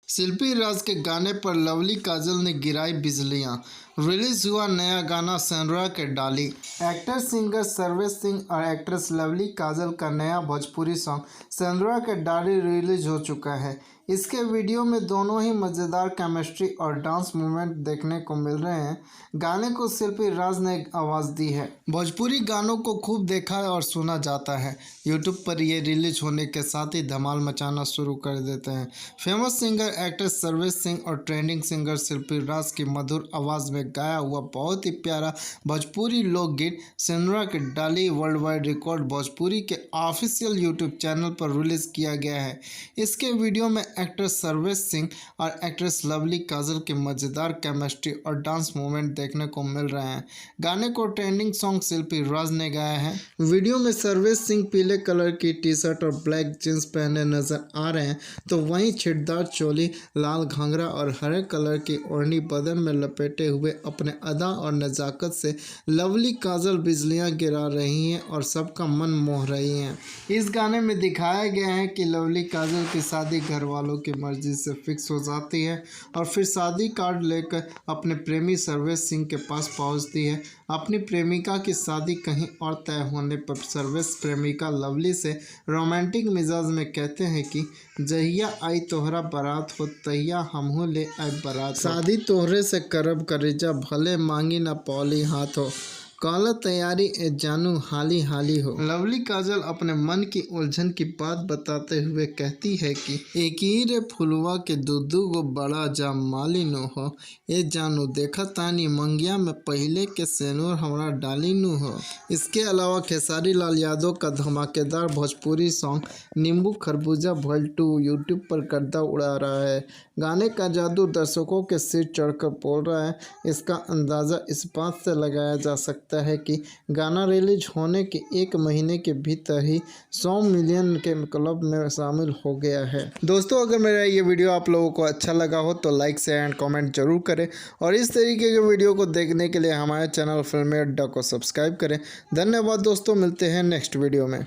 शिल्पी राज के गाने पर लवली काजल ने गिराई बिजलियां। रिलीज हुआ नया गाना सेनुरा के डाली। एक्टर सिंगर सर्वेश सिंह और एक्ट्रेस लवली काजल का नया भोजपुरी सॉन्ग सेनुरा के डाली रिलीज हो चुका है। इसके वीडियो में दोनों ही मज़ेदार केमिस्ट्री और डांस मूवमेंट देखने को मिल रहे हैं। गाने को शिल्पी राज ने आवाज़ दी है। भोजपुरी गानों को खूब देखा और सुना जाता है। यूट्यूब पर ये रिलीज होने के साथ ही धमाल मचाना शुरू कर देते हैं। Famous singer actor Sarvesh Singh और ट्रेंडिंग सिंगर शिल्पी राज की मधुर आवाज़ में गाया हुआ बहुत ही प्यारा भोजपुरी लोकगीत सेनुरा के डाली वर्ल्ड वाइड रिकॉर्ड भोजपुरी के ऑफिशियल यूट्यूब चैनल पर रिलीज किया गया है। इसके वीडियो में एक्टर सर्वेश सिंह और एक्ट्रेस लवली काजल के मज़ेदार केमिस्ट्री और डांस मूवमेंट देखने को मिल रहे हैं। गाने को ट्रेंडिंग सॉन्ग शिल्पी राज ने गाया है। वीडियो में सर्वेश सिंह पीले कलर की टी शर्ट और ब्लैक जींस पहने नजर आ रहे हैं, तो वहीं छिटदार चोली, लाल घाघरा और हरे कलर की ओढ़नी बदन में लपेटे हुए अपने अदा और नज़ाकत से लवली काजल बिजलियां गिरा रही हैं और सबका मन मोह रही हैं। इस गाने में दिखाया गया है कि लवली काजल की शादी घर वालों की मर्जी से फिक्स हो जाती है और फिर शादी कार्ड लेकर अपने प्रेमी सर्वेश सिंह के पास पहुंचती है। अपनी प्रेमिका की शादी कहीं और तय होने पर सर्वेश प्रेमिका लवली से रोमांटिक मिजाज में कहते हैं कि जहिया आई तोहरा बारात हो तहिया हमहू ले आए बारात, शादी तोहरे से करब करेजा भले मांगी ना पौली हाथ हो, काला तैयारी ए जानू हाली हाली हो। लवली काजल अपने मन की उलझन की बात बताते हुए कहती है कि एक ही रे फुलवा के दूधू गो बड़ा जा माली नो हो, ए जानू देखा तानी मंगिया में पहले के सेनुर हमरा डाली नु हो। इसके अलावा खेसारी लाल यादव का धमाकेदार भोजपुरी सॉन्ग नींबू खरबूजा भोल 2 यूट्यूब पर गर्दा उड़ा रहा है। गाने का जादू दर्शकों के सिर चढ़कर बोल रहा है। इसका अंदाज़ा इस बात से लगाया जा सकता है कि गाना रिलीज होने के 1 महीने के भीतर ही 100 मिलियन के क्लब में शामिल हो गया है। दोस्तों, अगर मेरा ये वीडियो आप लोगों को अच्छा लगा हो तो लाइक शेयर एंड कमेंट जरूर करें और इस तरीके के वीडियो को देखने के लिए हमारे चैनल फिल्मी अड्डा को सब्सक्राइब करें। धन्यवाद दोस्तों, मिलते हैं नेक्स्ट वीडियो में।